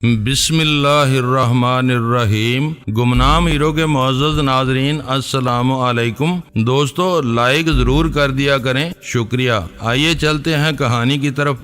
بسم اللہ الرحمن الرحیم۔ گمنام ہیرو کے معزز ناظرین السلام علیکم۔ دوستو لائک ضرور کر دیا کریں، شکریہ۔ آئیے چلتے ہیں کہانی کی طرف۔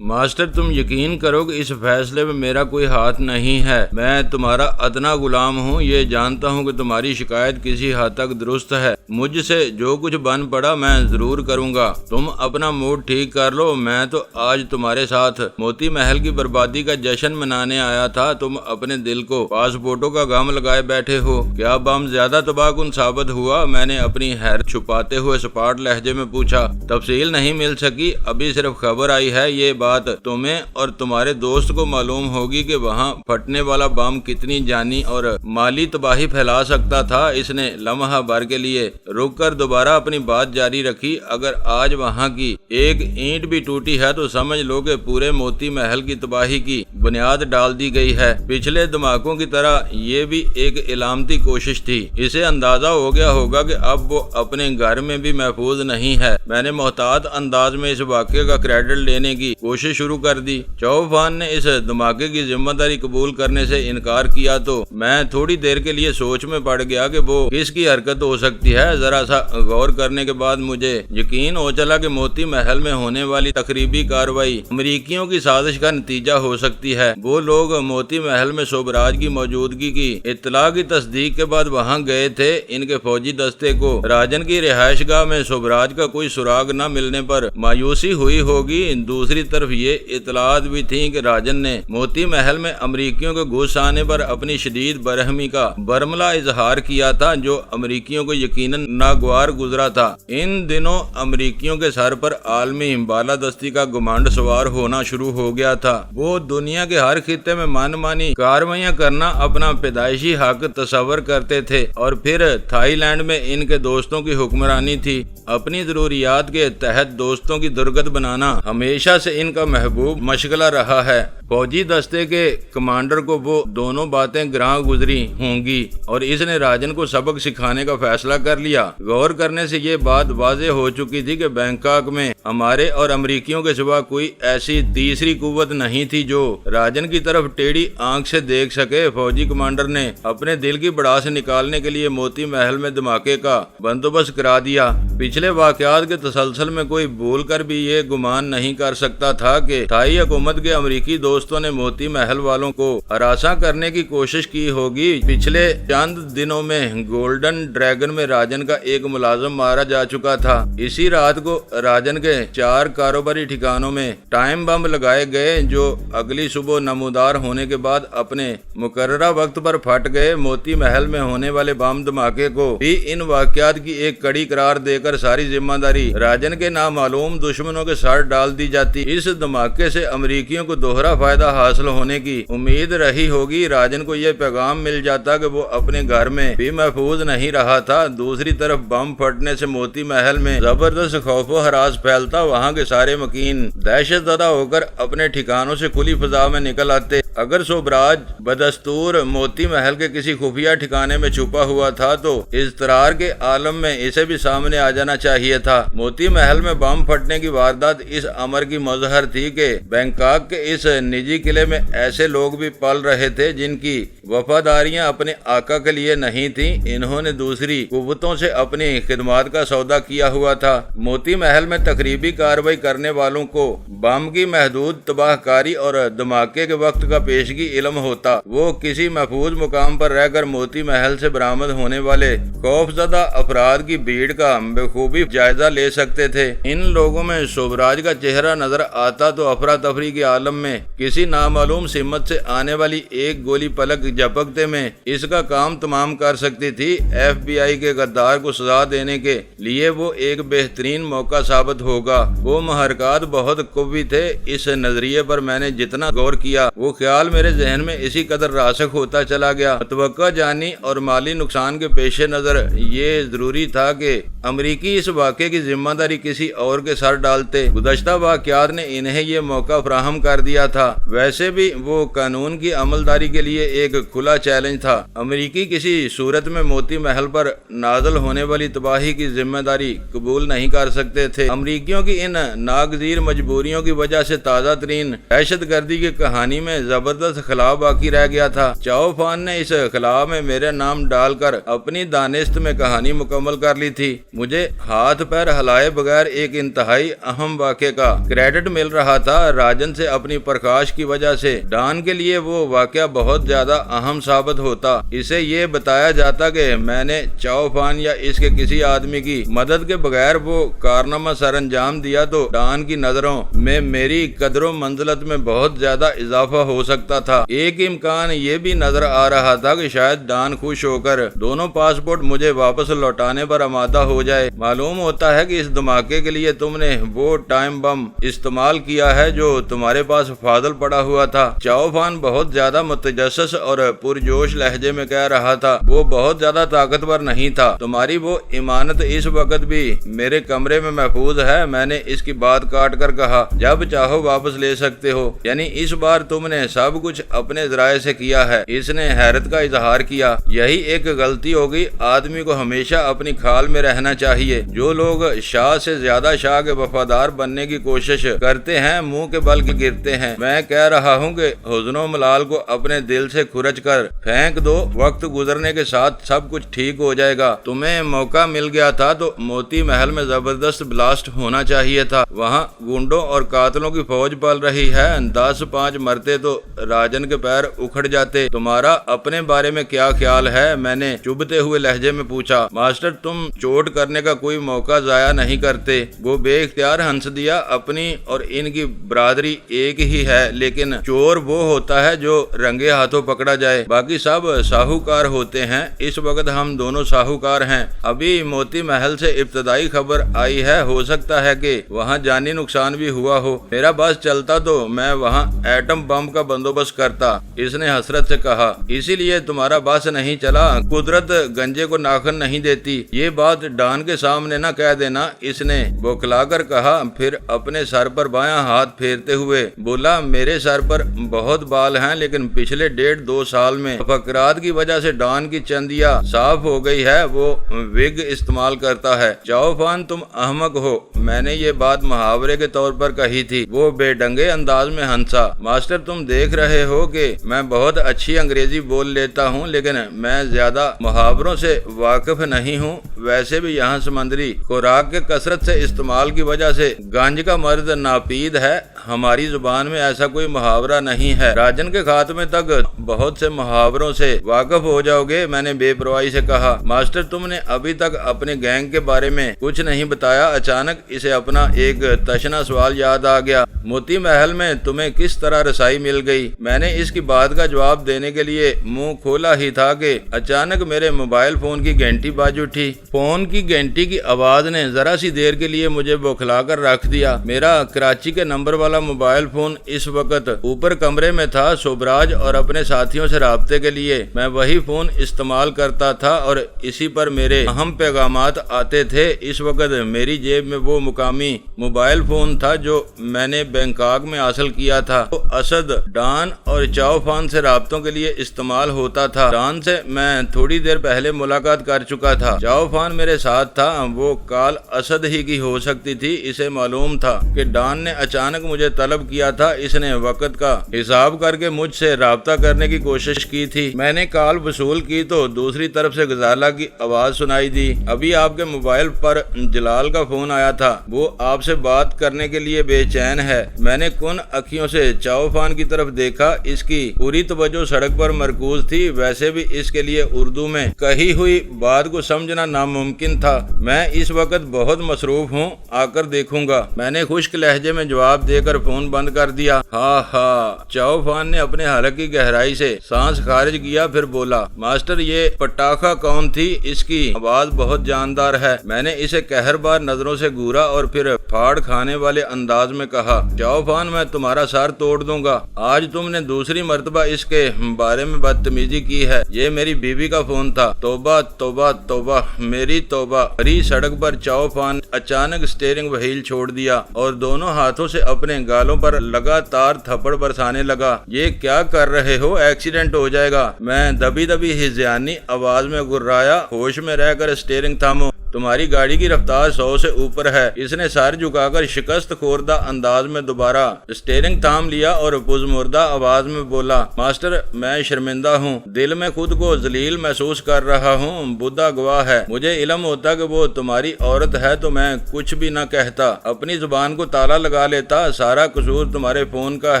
ماسٹر تم یقین کرو کہ اس فیصلے میں میرا کوئی ہاتھ نہیں ہے۔ میں تمہارا ادنا غلام ہوں۔ یہ جانتا ہوں کہ تمہاری شکایت کسی حد تک درست ہے۔ مجھ سے جو کچھ بن پڑا میں ضرور کروں گا۔ تم اپنا موڈ ٹھیک کر لو۔ میں تو آج تمہارے ساتھ موتی محل کی بربادی کا جشن منانے آیا تھا۔ تم اپنے دل کو پاسپورٹوں کا غم لگائے بیٹھے ہو۔ کیا بم زیادہ تباہ کن ثابت ہوا؟ میں نے اپنی حیرت چھپاتے ہوئے سپاٹ لہجے میں پوچھا۔ تفصیل نہیں مل سکی، ابھی صرف خبر آئی ہے۔ یہ بات تمہیں اور تمہارے دوست کو معلوم ہوگی کہ وہاں پھٹنے والا بم کتنی جانی اور مالی تباہی پھیلا سکتا تھا۔ اس نے لمحہ بھر کے لیے رک کر دوبارہ اپنی بات جاری رکھی۔ اگر آج وہاں کی ایک اینٹ بھی ٹوٹی ہے تو سمجھ لو کہ پورے موتی محل کی تباہی کی بنیاد ڈال دی گئی ہے۔ پچھلے دھماکوں کی طرح یہ بھی ایک علامتی کوشش تھی۔ اسے اندازہ ہو گیا ہوگا کہ اب وہ اپنے گھر میں بھی محفوظ نہیں ہے۔ میں نے محتاط انداز میں اس واقعے کا کریڈٹ لینے کی کوشش شروع کر دی۔ چوفان نے اس دھماکے کی ذمہ داری قبول کرنے سے انکار کیا تو میں تھوڑی دیر کے لیے سوچ میں پڑ گیا کہ وہ کس کی حرکت ہو سکتی ہے۔ ذرا سا غور کرنے کے بعد مجھے یقین ہو چلا کہ موتی محل میں ہونے والی تخریبی کارروائی امریکیوں کی سازش کا نتیجہ ہو سکتی ہے۔ وہ لوگ موتی محل میں شوبراج کی موجودگی کی اطلاع کی تصدیق کے بعد وہاں گئے تھے۔ ان کے فوجی دستے کو راجن کی رہائش گاہ میں شوبراج کا کوئی سراغ نہ ملنے پر مایوسی ہوئی ہوگی۔ دوسری طرف یہ اطلاعات بھی تھیں کہ راجن نے موتی محل میں امریکیوں کے گھس آنے پر اپنی شدید برہمی کا برملا اظہار کیا تھا، جو امریکیوں کو یقیناً ناگوار گزرا تھا۔ ان دنوں امریکیوں کے سر پر عالمی بالادستی کا گھمنڈ سوار ہونا شروع ہو گیا تھا۔ وہ دنیا کے ہر خطے میں من مانی کارروائیاں کرنا اپنا پیدائشی حق تصور کرتے تھے، اور پھر تھائی لینڈ میں ان کے دوستوں کی حکمرانی تھی۔ اپنی ضروریات کے تحت دوستوں کی درگت بنانا ہمیشہ سے ان کا محبوب مشغلہ رہا ہے۔ فوجی دستے کے کمانڈر کو وہ دونوں باتیں گراں گزری ہوں گی اور اس نے راجن کو سبق سکھانے کا فیصلہ کر لیا۔ غور کرنے سے یہ بات واضح ہو چکی تھی کہ بینکاک میں ہمارے اور امریکیوں کے سوا کوئی ایسی تیسری قوت نہیں تھی جو راجن کی طرف ٹیڑھی آنکھ سے دیکھ سکے۔ فوجی کمانڈر نے اپنے دل کی بڑاس نکالنے کے لیے موتی محل میں دھماکے کا بندوبست کرا دیا۔ پچھلے واقعات کے تسلسل میں کوئی بھول کر بھی یہ گمان نہیں کر سکتا تھا کہ تھائی حکومت کے امریکی دوستوں نے موتی محل والوں کو ہراساں کرنے کی کوشش کی ہوگی۔ پچھلے چند دنوں میں گولڈن ڈریگن میں راجن کا ایک ملازم مارا جا چکا تھا۔ اسی رات کو راجن کے 4 کاروباری ٹھکانوں میں ٹائم بم لگائے گئے، جو اگلی صبح نمودار ہونے کے بعد اپنے مقررہ وقت پر پھٹ گئے۔ موتی محل میں ہونے والے بم دھماکے کو بھی ان واقعات کی ایک کڑی قرار دے کر ساری ذمہ داری راجن کے نامعلوم دشمنوں کے سر ڈال دی جاتی۔ اس دھماکے سے امریکیوں کو دوہرا فائدہ حاصل ہونے کی امید رہی ہوگی۔ راجن کو یہ پیغام مل جاتا کہ وہ اپنے گھر میں بھی محفوظ نہیں رہا تھا۔ دوسری طرف بم پھٹنے سے موتی محل میں زبردست خوف و ہراس پھیلتا۔ وہاں کے سارے مکین دہشت زدہ ہو کر اپنے ٹھکانوں سے کھلی فضا میں نکل آتے۔ اگر شوبراج بدستور موتی محل کے کسی خفیہ ٹھکانے میں چھپا ہوا تھا تو اضطرار کے عالم میں اسے بھی سامنے آ جانا چاہیے تھا۔ موتی محل میں بم پھٹنے کی واردات اس امر کی مظہر تھی کہ بینکاک کے اس نجی قلعے میں ایسے لوگ بھی پل رہے تھے جن کی وفاداریاں اپنے آقا کے لیے نہیں تھیں۔ انہوں نے دوسری قوتوں سے اپنی خدمات کا سودا کیا ہوا تھا۔ موتی محل میں تخریبی کارروائی کرنے والوں کو بم کی محدود تباہ کاری اور دھماکے کے وقت کا پیشگی علم ہوتا۔ وہ کسی محفوظ مقام پر رہ کر موتی محل سے برآمد ہونے والے خوف زدہ افراد کی بھیڑ کا بخوبی جائزہ لے سکتے تھے۔ ان لوگوں میں شوبراج کا چہرہ نظر آتا تو افراتفری کے عالم میں کسی نامعلوم سمت سے آنے والی ایک گولی پلک جھپکتے میں اس کا کام تمام کر سکتی تھی۔ ایف بی آئی کے غدار کو سزا دینے کے لیے وہ ایک بہترین موقع ثابت ہوگا۔ وہ محرکات بہت قوی تھے۔ اس نظریے پر میں نے جتنا غور کیا وہ خیال میرے ذہن میں اسی قدر راسخ ہوتا چلا گیا۔ متوقع جانی اور مالی نقصان کے پیش نظر یہ ضروری تھا کہ امریکی اس واقعے کی ذمہ داری کسی اور کے سر ڈالتے۔ گزشتہ واقعات نے انہیں یہ موقع فراہم کر دیا تھا۔ ویسے بھی وہ قانون کی عملداری کے لیے ایک کھلا چیلنج تھا۔ امریکی کسی صورت میں موتی محل پر نازل ہونے والی تباہی کی ذمہ داری قبول نہیں کر سکتے تھے۔ امریکیوں کی ان ناگزیر مجبوریوں کی وجہ سے تازہ ترین دہشت گردی کی کہانی میں زبردست زبردست خلا باقی رہ گیا تھا۔ چاؤفان نے اس خلا میں میرا نام ڈال کر اپنی دانست میں کہانی مکمل کر لی تھی۔ مجھے ہاتھ پیر ہلائے بغیر ایک انتہائی اہم واقعے کا کریڈٹ مل رہا تھا۔ راجن سے اپنی پرکاش کی وجہ سے ڈان کے لیے وہ واقعہ بہت زیادہ اہم ثابت ہوتا۔ اسے یہ بتایا جاتا کہ میں نے چاؤفان یا اس کے کسی آدمی کی مدد کے بغیر وہ کارنامہ سر انجام دیا تو ڈان کی نظروں میں میری قدر و منزلت میں بہت زیادہ اضافہ ہو سکتا تھا۔ ایک امکان یہ بھی نظر آ رہا تھا کہ شاید ڈان خوش ہو کر دونوں پاسپورٹ مجھے واپس لوٹانے پر آمادہ ہو جائے۔ معلوم ہوتا ہے کہ اس دھماکے کے لیے تم نے وہ ٹائم بم استعمال کیا ہے جو تمہارے پاس فاضل پڑا ہوا تھا۔ چاؤفان بہت زیادہ متجسس اور پرجوش لہجے میں کہہ رہا تھا۔ وہ بہت زیادہ طاقتور نہیں تھا۔ تمہاری وہ امانت اس وقت بھی میرے کمرے میں محفوظ ہے۔ میں نے اس کی بات کاٹ کر کہا، جب چاہو واپس لے سکتے ہو، یعنی اس بار تم نے سب کچھ اپنے ذرائع سے کیا ہے۔ اس نے حیرت کا اظہار کیا۔ یہی ایک غلطی ہوگی، آدمی کو ہمیشہ اپنی کھال میں رہنا چاہیے۔ جو لوگ شاہ سے زیادہ شاہ کے وفادار بننے کی کوشش کرتے ہیں منہ کے بل گرتے ہیں۔ میں کہہ رہا ہوں کہ حزن و ملال کو اپنے دل سے کھرچ کر پھینک دو، وقت گزرنے کے ساتھ سب کچھ ٹھیک ہو جائے گا۔ تمہیں موقع مل گیا تھا تو موتی محل میں زبردست بلاسٹ ہونا چاہیے تھا۔ وہاں گنڈوں اور قاتلوں کی فوج پل رہی ہے۔ 10-5 مرتے تو راجن کے پیر اکھڑ جاتے۔ تمہارا اپنے بارے میں کیا خیال ہے؟ میں نے چبھتے ہوئے لہجے میں پوچھا۔ ماسٹر، تم چوٹ کرنے کا کوئی موقع ضائع نہیں کرتے۔ وہ بے اختیار ہنس دیا۔ اپنی اور ان کی برادری ایک ہی ہے، لیکن چور وہ ہوتا ہے جو رنگے ہاتھوں پکڑا جائے، باقی سب ساہوکار ہوتے ہیں۔ اس وقت ہم دونوں ساہوکار ہیں۔ ابھی موتی محل سے ابتدائی خبر آئی ہے، ہو سکتا ہے کہ وہاں جانی نقصان بھی ہوا ہو۔ میرا بس چلتا تو میں وہاں ایٹم بم کا بندوبست کرتا، اس نے حسرت سے کہا۔ اسی لیے تمہارا بس نہیں چلا۔ قدرت گنجے کو ناخن نہیں دیتی۔ یہ بات ڈان کے سامنے نہ کہہ دینا، اس نے بوکھلا کر کہا، پھر اپنے سر پر بایاں ہاتھ پھیرتے ہوئے بولا، میرے سر پر بہت بال ہیں، لیکن پچھلے 1.5-2 سال میں فقرات کی وجہ سے ڈان کی چندیا صاف ہو گئی ہے۔ وہ وگ استعمال کرتا ہے۔ چاؤفان، تم احمق ہو۔ میں نے یہ بات محاورے کے طور پر کہی تھی۔ وہ بے ڈنگے انداز میں ہنسا۔ ماسٹر، تم دیکھ رہے ہو کہ میں بہت اچھی انگریزی بول لیتا ہوں، لیکن میں زیادہ محاوروں سے واقف نہیں ہوں۔ ویسے بھی یہاں سمندری خوراک کے کثرت سے استعمال کی وجہ سے گنج کا مرض ناپید ہے۔ ہماری زبان میں ایسا کوئی محاورہ نہیں ہے۔ راجن کے خاتمے تک بہت سے محاوروں سے واقف ہو جاؤ گے، میں نے بے پرواہی سے کہا۔ ماسٹر، تم نے ابھی تک اپنے گینگ کے بارے میں کچھ نہیں بتایا۔ اچانک اسے اپنا ایک تشنا سوال یاد آ گیا۔ موتی محل میں تمہیں کس طرح رسائی مل گئی؟ میں نے اس کی بات کا جواب دینے کے لیے منہ کھولا ہی تھا کہ اچانک میرے موبائل فون کی گھنٹی بج اٹھی۔ فون کی گھنٹی کی آواز نے ذرا سی دیر کے لیے مجھے بوکھلا کر رکھ دیا۔ میرا کراچی کے نمبر والا موبائل فون اس وقت اوپر کمرے میں تھا۔ سوبراج اور اپنے ساتھیوں سے رابطے کے لیے میں وہی فون استعمال کرتا تھا اور اسی پر میرے اہم پیغامات آتے تھے۔ اس وقت میری جیب میں وہ مقامی موبائل فون تھا جو میں نے بینکاک میں حاصل کیا تھا۔ وہ اسد، ڈان اور چاؤفان سے رابطوں کے لیے استعمال ہوتا تھا۔ ڈان سے میں تھوڑی دیر پہلے ملاقات کر چکا تھا۔ چاؤفان میرے ساتھ تھا۔ وہ کال اسد ہی کی ہو سکتی تھی۔ اسے معلوم تھا کہ ڈان نے اچانک مجھے طلب کیا تھا۔ اس نے وقت کا حساب کر کے مجھ سے رابطہ کرنے کی کوشش کی تھی۔ میں نے کال وصول کی تو دوسری طرف سے غزالہ کی آواز سنائی دی۔ ابھی آپ کے موبائل پر جلال کا فون آیا تھا، وہ آپ سے بات کرنے کے لیے بے چین ہے۔ میں نے کن اکھیوں سے چاؤفان کی طرف دیکھا۔ اس کی پوری توجہ سڑک پر مرکوز تھی۔ ویسے بھی اس کے لیے اردو میں کہی ہوئی بات کو سمجھنا ناممکن تھا۔ میں اس وقت بہت مصروف ہوں، آ کر دیکھوں گا، میں نے خشک لہجے میں جواب دے کر فون بند کر دیا۔ ہاں ہاں، چاؤفان نے اپنے حلق کی گہرائی سے سانس خارج کیا، پھر بولا، ماسٹر یہ پٹاخہ کون تھی؟ اس کی آواز بہت جاندار ہے۔ میں نے اسے قہر بار نظروں سے گورا اور پھر پھاڑ کھانے والے انداز میں کہا، چاؤفان، میں تمہارا سر توڑ دوں گا۔ آج تم نے دوسری مرتبہ اس کے بارے میں بدتمیزی کی ہے۔ یہ میری بیوی کا فون تھا۔ توبہ توبہ توبہ، میری توبہ۔ ہری سڑک پر چاؤفان اچانک اسٹیئرنگ وہیل چھوڑ دیا اور دونوں ہاتھوں سے اپنے گالوں پر لگاتار تھپڑ برسانے لگا۔ یہ کیا کر رہے ہو؟ ایکسیڈنٹ ہو جائے گا۔ میں دبی دبی ہزیانی آواز میں گرایا، ہوش میں رہ کر اسٹیئرنگ تھامو۔ تمہاری گاڑی کی رفتار 100 سے اوپر ہے۔ اس نے سر جھکا کر شکست خوردہ انداز میں دوبارہ اسٹیئرنگ تھام لیا اور پزمردہ آواز میں بولا، ماسٹر میں شرمندہ ہوں، دل میں خود کو ذلیل محسوس کر رہا ہوں، بدھا گواہ ہے، مجھے علم ہوتا کہ وہ تمہاری عورت ہے تو میں کچھ بھی نہ کہتا، اپنی زبان کو تالا لگا لیتا، سارا قصور تمہارے فون کا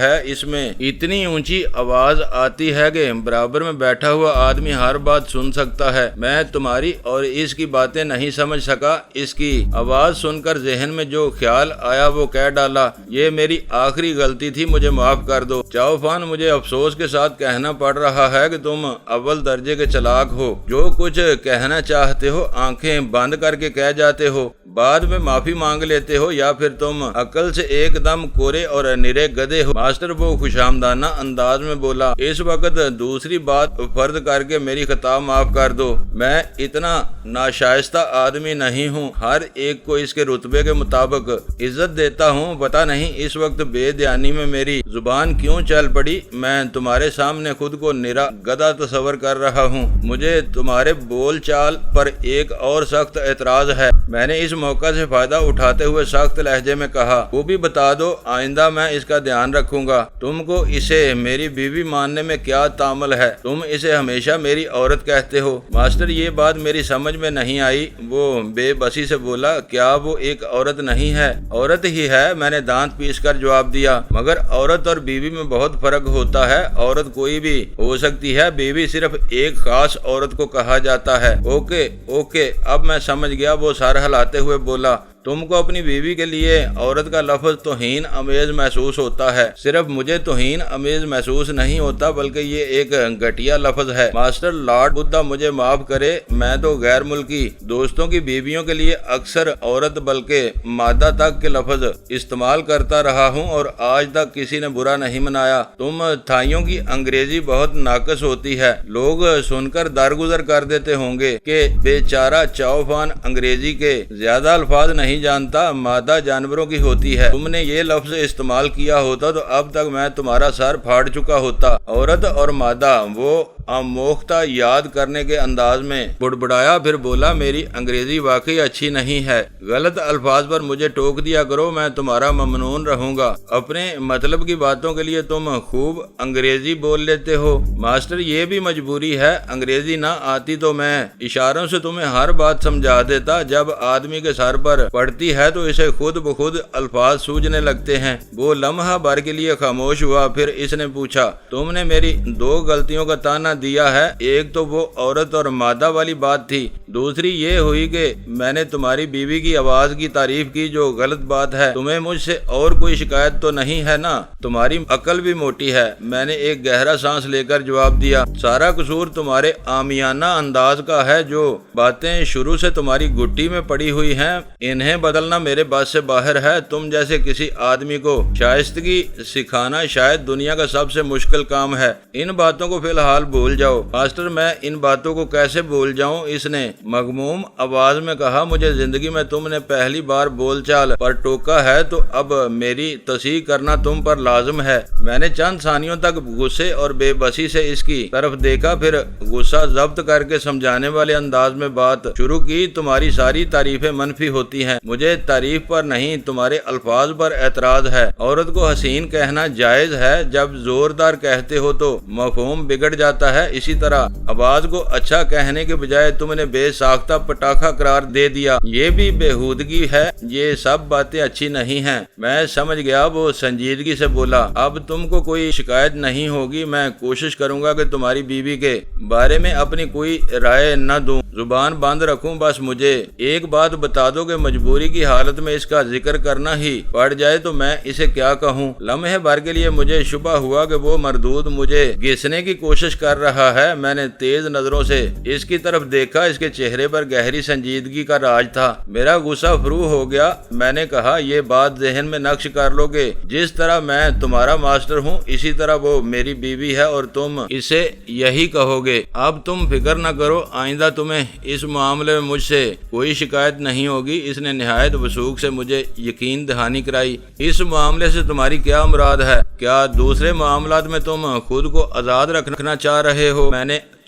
ہے، اس میں اتنی اونچی آواز آتی ہے کہ برابر میں بیٹھا ہوا آدمی ہر بات سن سکتا ہے، میں تمہاری اور اس کی باتیں نہیں سمجھ سکا، اس کی آواز سن کر ذہن میں جو خیال آیا وہ کہہ ڈالا، یہ میری آخری غلطی تھی، مجھے معاف کر دو۔ چاؤفان، مجھے افسوس کے ساتھ کہنا پڑ رہا ہے کہ تم اول درجے کے چلاک ہو، جو کچھ کہنا چاہتے ہو آنکھیں بند کر کے کہہ جاتے ہو، بعد میں معافی مانگ لیتے ہو، یا پھر تم عقل سے ایک دم کورے اور نرے گدھے ہو۔ ماسٹر وہ خوشامدانہ انداز میں بولا، اس وقت دوسری بات فرض کر کے میری خطا معاف کر دو، میں اتنا ناشائستہ آدمی نہیں ہوں، ہر ایک کو اس کے رتبے کے مطابق عزت دیتا ہوں، پتہ نہیں اس وقت بے دھیانی میں میری زبان کیوں چل پڑی، میں تمہارے سامنے خود کو نرا گدھا تصور کر رہا ہوں، مجھے تمہارے بول چال پر ایک اور سخت اعتراض ہے۔ میں نے اس موقع سے فائدہ اٹھاتے ہوئے سخت لہجے میں کہا، وہ بھی بتا دو، آئندہ میں اس کا دھیان رکھوں گا، تم کو اسے میری بیوی ماننے میں کیا تعامل ہے، تم اسے ہمیشہ میری عورت کہتے ہو۔ ماسٹر یہ بات میری سمجھ میں نہیں آئی، وہ بے بسی سے بولا، کیا وہ ایک عورت نہیں ہے؟ عورت ہی ہے، میں نے دانت پیس کر جواب دیا، مگر عورت اور بیوی میں بہت فرق ہوتا ہے، عورت کوئی بھی ہو سکتی ہے، بیوی صرف ایک خاص عورت کو کہا جاتا ہے۔ اوکے، اب میں سمجھ گیا، وہ سر ہلاتے ہوئے بولا، تم کو اپنی بیوی کے لیے عورت کا لفظ توہین امیز محسوس ہوتا ہے، صرف مجھے توہین امیز محسوس نہیں ہوتا بلکہ یہ ایک گھٹیا لفظ ہے۔ ماسٹر لارڈ بدھا مجھے معاف کرے، میں تو غیر ملکی دوستوں کی بیویوں کے لیے اکثر عورت بلکہ مادہ تک کے لفظ استعمال کرتا رہا ہوں اور آج تک کسی نے برا نہیں منایا۔ تم تھائیوں کی انگریزی بہت ناقص ہوتی ہے، لوگ سن کر درگزر کر دیتے ہوں گے کہ بیچارہ چاؤفان انگریزی کے زیادہ الفاظ نہیں جانتا، مادہ جانوروں کی ہوتی ہے، تم نے یہ لفظ استعمال کیا ہوتا تو اب تک میں تمہارا سر پھاڑ چکا ہوتا۔ عورت اور مادہ، وہ آموختہ یاد کرنے کے انداز میں بڑبڑایا، پھر بولا، میری انگریزی واقعی اچھی نہیں ہے، غلط الفاظ پر مجھے ٹوک دیا کرو، میں تمہارا ممنون رہوں گا، اپنے مطلب کی باتوں کے لیے تم خوب انگریزی بول لیتے ہو۔ ماسٹر یہ بھی مجبوری ہے، انگریزی نہ آتی تو میں اشاروں سے تمہیں ہر بات سمجھا دیتا، جب آدمی کے سر پر پڑتی ہے تو اسے خود بخود الفاظ سوجنے لگتے ہیں۔ وہ لمحہ بھر کے لیے خاموش ہوا، پھر اس نے پوچھا، تم نے میری دو غلطیوں کا تانا دیا ہے، ایک تو وہ عورت اور مادہ والی بات تھی، دوسری یہ ہوئی کہ میں نے تمہاری بیوی کی آواز کی تعریف کی، جو غلط بات ہے۔ تمہیں مجھ سے اور کوئی شکایت تو نہیں ہے نا؟ تمہاری عقل بھی موٹی ہے۔ میں نے ایک گہرا سانس لے کر جواب دیا، سارا قصور تمہارے عامیانہ انداز کا ہے، جو باتیں شروع سے تمہاری گٹی میں پڑی ہوئی ہیں انہیں بدلنا میرے بس سے باہر ہے۔ تم جیسے کسی آدمی کو شائستگی سکھانا شاید دنیا کا سب سے مشکل کام ہے۔ ان باتوں کو فی الحال بھول جاؤ۔ ماسٹر میں ان باتوں کو کیسے بھول جاؤں؟ اس نے مغموم آواز میں کہا، مجھے زندگی میں تم نے پہلی بار بول چال پر ٹوکا ہے تو اب میری تصحیح کرنا تم پر لازم ہے۔ میں نے چند ثانیوں تک غصے اور بے بسی سے اس کی طرف دیکھا، پھر غصہ ضبط کر کے سمجھانے والے انداز میں بات شروع کی، تمہاری ساری تعریفیں منفی ہوتی ہیں، مجھے تعریف پر نہیں تمہارے الفاظ پر اعتراض ہے۔ عورت کو حسین کہنا جائز ہے، جب زوردار کہتے ہو تو مفہوم بگڑ جاتا ہے، اسی طرح آواز کو اچھا کہنے کے بجائے تم نے بے ساختہ پٹاخہ قرار دے دیا، یہ بھی بےہودگی ہے، یہ سب باتیں اچھی نہیں ہیں۔ میں سمجھ گیا، وہ سنجیدگی سے بولا، اب تم کو کوئی شکایت نہیں ہوگی، میں کوشش کروں گا کہ تمہاری بیوی کے بارے میں اپنی کوئی رائے نہ دوں، زبان بند رکھوں، بس مجھے ایک بات بتا دو کہ مجبوری کی حالت میں اس کا ذکر کرنا ہی پڑ جائے تو میں اسے کیا کہوں؟ لمحے بھر کے لیے مجھے شبہ ہوا کہ وہ مردود مجھے گھسنے کی کوشش کر رہا ہے۔ میں نے تیز نظروں سے اس کی طرف دیکھا، اس کے چہرے پر گہری سنجیدگی کا راج تھا۔ میرا غصہ فرو ہو گیا، میں نے کہا، یہ بات ذہن میں نقش کر لو کہ جس طرح میں تمہارا ماسٹر ہوں اسی طرح وہ میری بیوی ہے اور تم اسے یہی کہو گے۔ اب تم فکر نہ کرو، آئندہ تمہیں اس معاملے میں مجھ سے کوئی شکایت نہیں ہوگی۔ اس نے نہایت وثوق سے مجھے یقین دہانی کرائی۔ اس معاملے سے تمہاری کیا مراد ہے؟ کیا دوسرے معاملات میں تم خود کو آزاد رکھنا چاہ رہے ہو؟ میں نے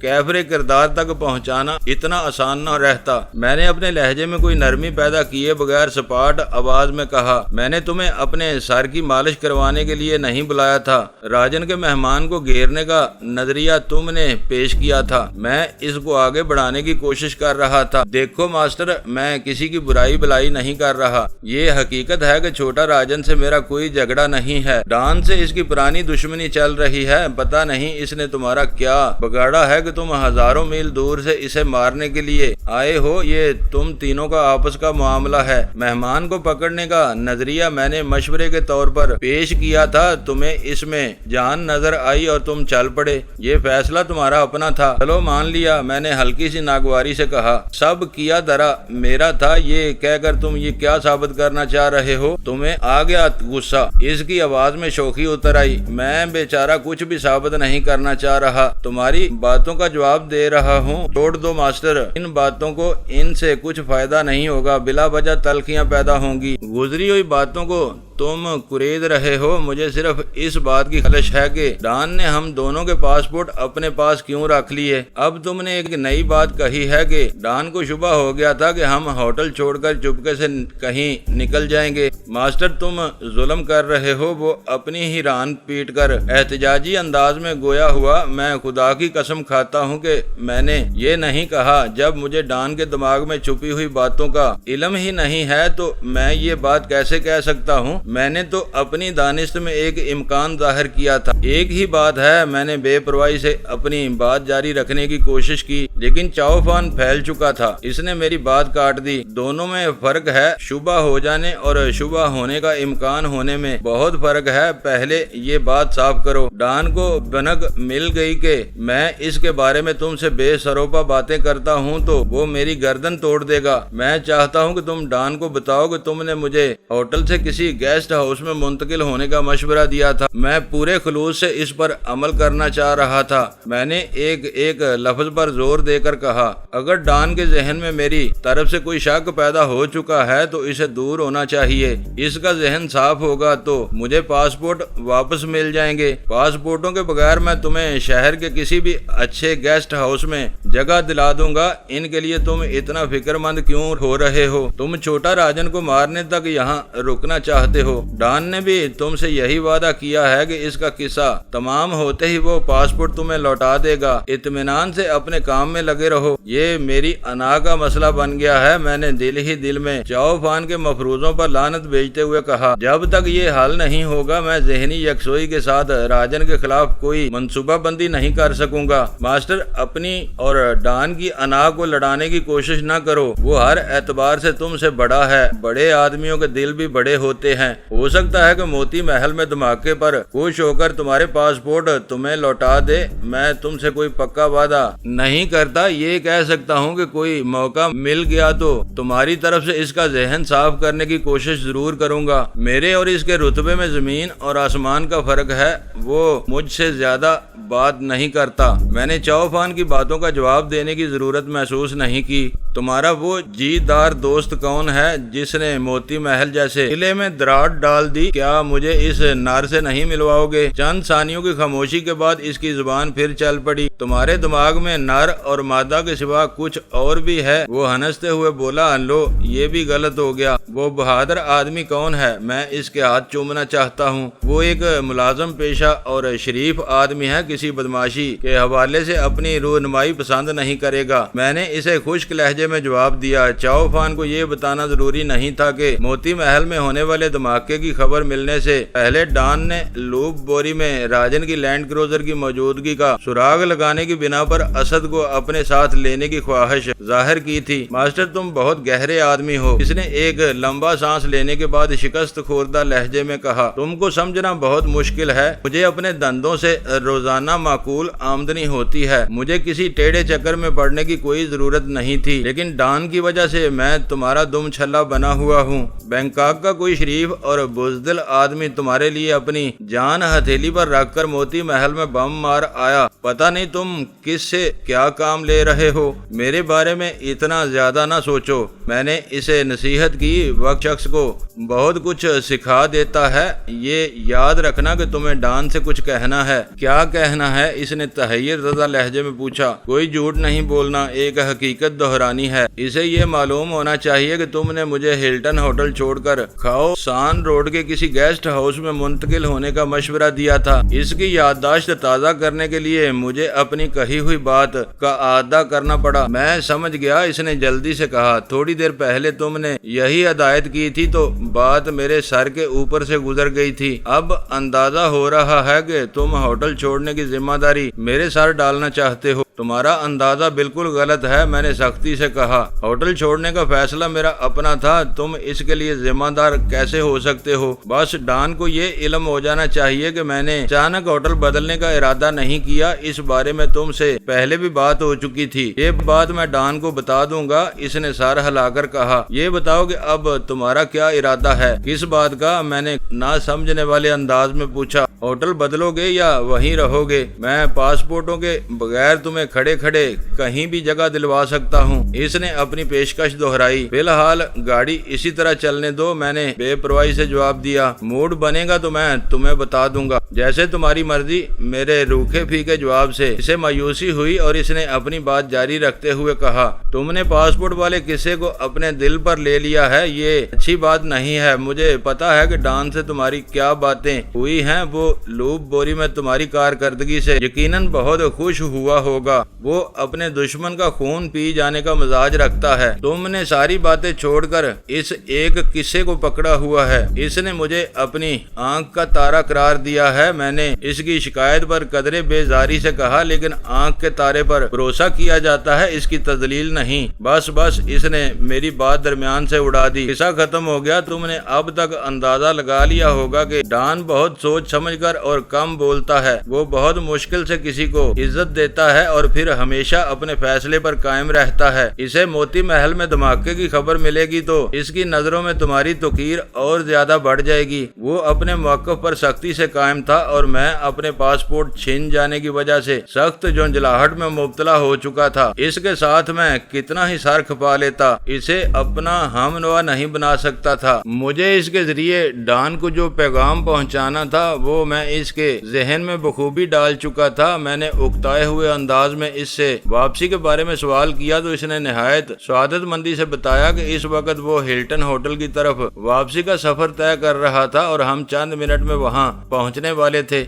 کیفر کردار تک پہنچانا اتنا آسان نہ رہتا۔ میں نے اپنے لہجے میں کوئی نرمی پیدا کیے بغیر سپاٹ آواز میں کہا، میں نے تمہیں اپنے سر کی مالش کروانے کے لیے نہیں بلایا تھا۔ راجن کے مہمان کو گھیرنے کا نظریہ تم نے پیش کیا تھا، میں اس کو آگے بڑھانے کی کوشش کر رہا تھا۔ دیکھو ماسٹر، میں کسی کی برائی بلائی نہیں کر رہا۔ یہ حقیقت ہے کہ چھوٹا راجن سے میرا کوئی جھگڑا نہیں ہے۔ ڈان سے اس کی پرانی دشمنی چل رہی ہے۔ پتہ نہیں اس نے تمہارا کیا بگاڑا ہے کہ تم ہزاروں میل دور سے اسے مارنے کے لیے آئے ہو۔ یہ تم تینوں کا آپس کا معاملہ ہے۔ مہمان کو پکڑنے کا نظریہ میں نے مشورے کے طور پر پیش کیا تھا، تمہیں اس میں جان نظر آئی اور تم چل پڑے۔ یہ فیصلہ تمہارا اپنا تھا، چلو مان لیا، میں نے ہلکی سی ناگواری سے کہا۔ سب کیا درا میرا تھا، یہ کہہ کر تم یہ کیا ثابت کرنا چاہ رہے ہو؟ تمہیں آ گیا غصہ؟ اس کی آواز میں شوخی اتر آئی۔ میں بیچارہ کچھ بھی ثابت نہیں کرنا چاہ رہا، تمہاری باتوں کا جواب دے رہا ہوں۔ چھوڑ دو ماسٹر ان باتوں کو، ان سے کچھ فائدہ نہیں ہوگا، بلا وجہ تلخیاں پیدا ہوں گی۔ گزری ہوئی باتوں کو تم کرید رہے ہو۔ مجھے صرف اس بات کی خلش ہے کہ ڈان نے ہم دونوں کے پاسپورٹ اپنے پاس کیوں رکھ لیے۔ اب تم نے ایک نئی بات کہی ہے کہ ڈان کو شبہ ہو گیا تھا کہ ہم ہوٹل چھوڑ کر چپکے سے کہیں نکل جائیں گے۔ ماسٹر تم ظلم کر رہے ہو۔ وہ اپنی ہی ران پیٹ کر احتجاجی انداز میں گویا ہوا۔ میں خدا کی قسم کھاتا ہوں کہ میں نے یہ نہیں کہا۔ جب مجھے ڈان کے دماغ میں چھپی ہوئی باتوں کا علم ہی نہیں ہے تو میں یہ بات کیسے کہہ سکتا ہوں؟ میں نے تو اپنی دانست میں ایک امکان ظاہر کیا تھا۔ ایک ہی بات ہے، میں نے بے پرواہی سے اپنی بات جاری رکھنے کی کوشش کی، لیکن چاؤفان پھیل چکا تھا۔ اس نے میری بات کاٹ دی۔ دونوں میں فرق ہے، شبہ ہو جانے اور شبہ ہونے کا امکان ہونے میں بہت فرق ہے۔ پہلے یہ بات صاف کرو۔ ڈان کو بنگ مل گئی کہ میں اس کے بارے میں تم سے بے سروپا باتیں کرتا ہوں تو وہ میری گردن توڑ دے گا۔ میں چاہتا ہوں کہ تم ڈان کو بتاؤ کہ تم نے مجھے ہوٹل سے کسی گیسٹ ہاؤس میں منتقل ہونے کا مشورہ دیا تھا۔ میں پورے خلوص سے اس پر عمل کرنا چاہ رہا تھا۔ میں نے ایک لفظ پر زور دے کر کہا، اگر ڈان کے ذہن میں میری طرف سے کوئی شک پیدا ہو چکا ہے تو اسے دور ہونا چاہیے۔ اس کا ذہن صاف ہوگا تو مجھے پاسپورٹ واپس مل جائیں گے۔ پاسپورٹوں کے بغیر میں تمہیں شہر کے کسی بھی اچھے گیسٹ ہاؤس میں جگہ دلا دوں گا۔ ان کے لیے تم اتنا فکر مند کیوں ہو رہے ہو؟ تم چھوٹا راجن کو مارنے تک یہاں رکنا چاہتے ہو۔ ڈان نے بھی تم سے یہی وعدہ کیا ہے کہ اس کا قصہ تمام ہوتے ہی وہ پاسپورٹ تمہیں لوٹا دے گا۔ اطمینان سے اپنے کام میں لگے رہو۔ یہ میری انا کا مسئلہ بن گیا ہے۔ میں نے دل ہی دل میں چاؤفان کے مفروضوں پر لعنت بھیجتے ہوئے کہا، جب تک یہ حل نہیں ہوگا میں ذہنی یکسوئی کے ساتھ راجن کے خلاف کوئی منصوبہ بندی نہیں کر سکوں گا۔ ماسٹر اپنی اور ڈان کی انا کو لڑانے کی کوشش نہ کرو۔ وہ ہر اعتبار سے تم سے بڑا ہے۔ بڑے آدمیوں کے دل بھی بڑے ہوتے ہیں۔ ہو سکتا ہے کہ موتی محل میں دھماکے پر خوش ہو کر تمہارے پاسپورٹ تمہیں لوٹا دے۔ میں تم سے کوئی پکا وعدہ نہیں کرتا، یہ کہہ سکتا ہوں کہ کوئی موقع مل گیا تو تمہاری طرف سے اس کا ذہن صاف کرنے کی کوشش ضرور کروں گا۔ میرے اور اس کے رتبے میں زمین اور آسمان کا فرق ہے۔ وہ مجھ سے زیادہ بات نہیں کرتا۔ میں نے چاؤفان کی باتوں کا جواب دینے کی ضرورت محسوس نہیں کی۔ تمہارا وہ جی دار دوست کون ہے جس نے موتی محل جیسے قلعے میں دراڑ ڈال دی؟ کیا مجھے اس نار سے نہیں ملواؤ گے؟ چند ثانیوں کی خاموشی کے بعد اس کی زبان پھر چل پڑی۔ تمہارے دماغ میں نر اور مادہ کے سوا کچھ اور بھی ہے؟ وہ ہنستے ہوئے بولا، لو یہ بھی غلط ہو گیا۔ وہ بہادر آدمی کون ہے؟ میں اس کے ہاتھ چومنا چاہتا ہوں۔ وہ ایک ملازم پیشہ اور شریف آدمی ہے، کسی بدماشی کے حوالے سے اپنی رونمائی پسند نہیں کرے گا۔ میں نے اسے خشک لہجے میں جواب دیا۔ چاؤفان کو یہ بتانا ضروری نہیں تھا کہ موتی محل میں ہونے والے دھماکے کی خبر ملنے سے پہلے ڈان نے لوپ بوری میں راجن کی لینڈ کروزر کی موجودگی کا سراغ لگانے کی بنا پر اسد کو اپنے ساتھ لینے کی خواہش ظاہر کی تھی۔ ماسٹر تم بہت گہرے آدمی ہو، اس نے ایک لمبا سانس لینے کے بعد شکست خوردہ لہجے میں کہا۔ تم کو سمجھنا بہت مشکل ہے۔ مجھے اپنے دندوں سے روزانہ معقول آمدنی ہوتی ہے۔ مجھے کسی ٹیڑھے چکر میں پڑنے کی کوئی ضرورت نہیں تھی، لیکن ڈان کی وجہ سے میں تمہارا دم چھلا بنا ہوا ہوں۔ بینکاک کا کوئی شریف اور بزدل آدمی تمہارے لیے اپنی جان ہتھیلی پر رکھ کر موتی محل میں بم مار آیا۔ پتہ نہیں تم کس سے کیا کام لے رہے ہو۔ میرے بارے میں اتنا زیادہ نہ سوچو۔ میں نے اسے نصیحت کی، وقت شخص کو بہت کچھ سکھا دیتا ہے، یہ یاد رکھنا کہ تمہیں ڈان سے کچھ کہنا ہے۔ کیا کہنا ہے؟ اس نے تحیر زدہ لہجے میں پوچھا۔ کوئی جھوٹ نہیں بولنا، ایک حقیقت دہرانی ہے۔ اسے یہ معلوم ہونا چاہیے کہ تم نے مجھے ہلٹن ہوٹل چھوڑ کر کھاؤ سان روڈ کے کسی گیسٹ ہاؤس میں منتقل ہونے کا مشورہ دیا تھا۔ اس کی یادداشت تازہ کرنے کے لیے مجھے اپنی کہی ہوئی بات کا اعادہ کرنا پڑا۔ میں سمجھ گیا، اس نے جلدی سے کہا۔ تھوڑی دیر پہلے تم نے یہی ہدایت کی تھی تو بات میرے سر کے اوپر سے گزر گئی تھی۔ اب اندازہ ہو رہا ہے کہ تم ہوٹل چھوڑنے کی ذمہ داری میرے سر ڈالنا چاہتے ہو۔ تمہارا اندازہ بالکل غلط ہے، میں نے سختی سے کہا۔ ہوٹل چھوڑنے کا فیصلہ میرا اپنا تھا، تم اس کے لیے ذمہ دار کیسے ہو سکتے ہو؟ بس ڈان کو یہ علم ہو جانا چاہیے کہ میں نے اچانک ہوٹل بدلنے کا ارادہ نہیں کیا، اس بارے میں تم سے پہلے بھی بات ہو چکی تھی۔ یہ بات میں ڈان کو بتا دوں گا، اس نے سر ہلا کر کہا۔ یہ بتاؤ کہ اب تمہارا کیا ارادہ ہے؟ کس بات کا؟ میں نے نہ سمجھنے والے انداز میں پوچھا۔ ہوٹل بدلو گے یا وہیں رہو گے؟ میں پاسپورٹوں کے بغیر تمہیں کھڑے کھڑے کہیں بھی جگہ دلوا سکتا ہوں، اس نے اپنی پیشکش دہرائی۔ فی الحال گاڑی اسی طرح چلنے دو، میں نے بے پرواہی سے جواب دیا۔ موڈ بنے گا تو میں تمہیں بتا دوں گا، جیسے تمہاری مرضی۔ میرے روکھے پھیکے جواب سے اسے مایوسی ہوئی اور اس نے اپنی بات جاری رکھتے ہوئے کہا، تم نے پاسپورٹ والے قصے کو اپنے دل پر لے لیا ہے، یہ اچھی بات نہیں ہے۔ مجھے پتا ہے کہ ڈان سے تمہاری کیا باتیں ہوئی ہیں، وہ لوپ بوری میں تمہاری کارکردگی سے یقیناً بہت خوش ہوا ہوگا۔ وہ اپنے دشمن کا خون پی جانے کا مزاج رکھتا ہے۔ تم نے ساری باتیں چھوڑ کر اس ایک قصے کو پکڑا ہوا ہے۔ اس نے مجھے اپنی آنکھ کا تارا قرار دیا ہے۔ میں نے اس کی شکایت پر قدرے بیزاری سے کہا، لیکن آنکھ کے تارے پر بھروسہ کیا جاتا ہے، اس کی تذلیل نہیں۔ بس اس نے میری بات درمیان سے اڑا دی۔ قصہ ختم ہو گیا۔ تم نے اب تک اندازہ لگا لیا ہوگا کہ ڈان بہت سوچ سمجھ کر اور کم بولتا ہے۔ وہ بہت مشکل سے کسی کو عزت دیتا ہے اور پھر ہمیشہ اپنے فیصلے پر قائم رہتا ہے۔ اسے موتی محل میں دھماکے کی خبر ملے گی تو اس کی نظروں میں تمہاری توقیر اور زیادہ بڑھ جائے گی۔ وہ اپنے موقف پر سختی سے قائم تھا اور میں اپنے پاسپورٹ چھن جانے کی وجہ سے سخت جھنجھلاہٹ میں مبتلا ہو چکا تھا۔ اس کے ساتھ میں کتنا ہی سر کھپا لیتا، اسے اپنا ہم نوا نہیں بنا سکتا تھا۔ مجھے اس کے ذریعے ڈان کو جو پیغام پہنچانا تھا وہ میں اس کے ذہن میں بخوبی ڈال چکا تھا۔ میں نے اکتائے ہوئے انداز میں اس سے واپسی کے بارے میں سوال کیا تو اس نے نہایت سعادت مندی سے بتایا کہ اس وقت وہ ہلٹن ہوٹل کی طرف واپسی کا سفر طے کر رہا تھا اور ہم چند منٹ میں وہاں پہنچنے والے تھے۔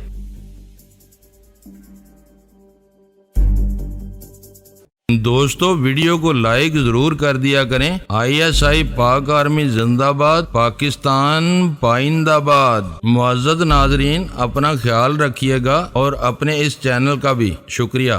دوستو ویڈیو کو لائک ضرور کر دیا کریں۔ ISI پاک آرمی زندہ باد، پاکستان پائندہ آباد۔ معزز ناظرین، اپنا خیال رکھیے گا اور اپنے اس چینل کا بھی شکریہ۔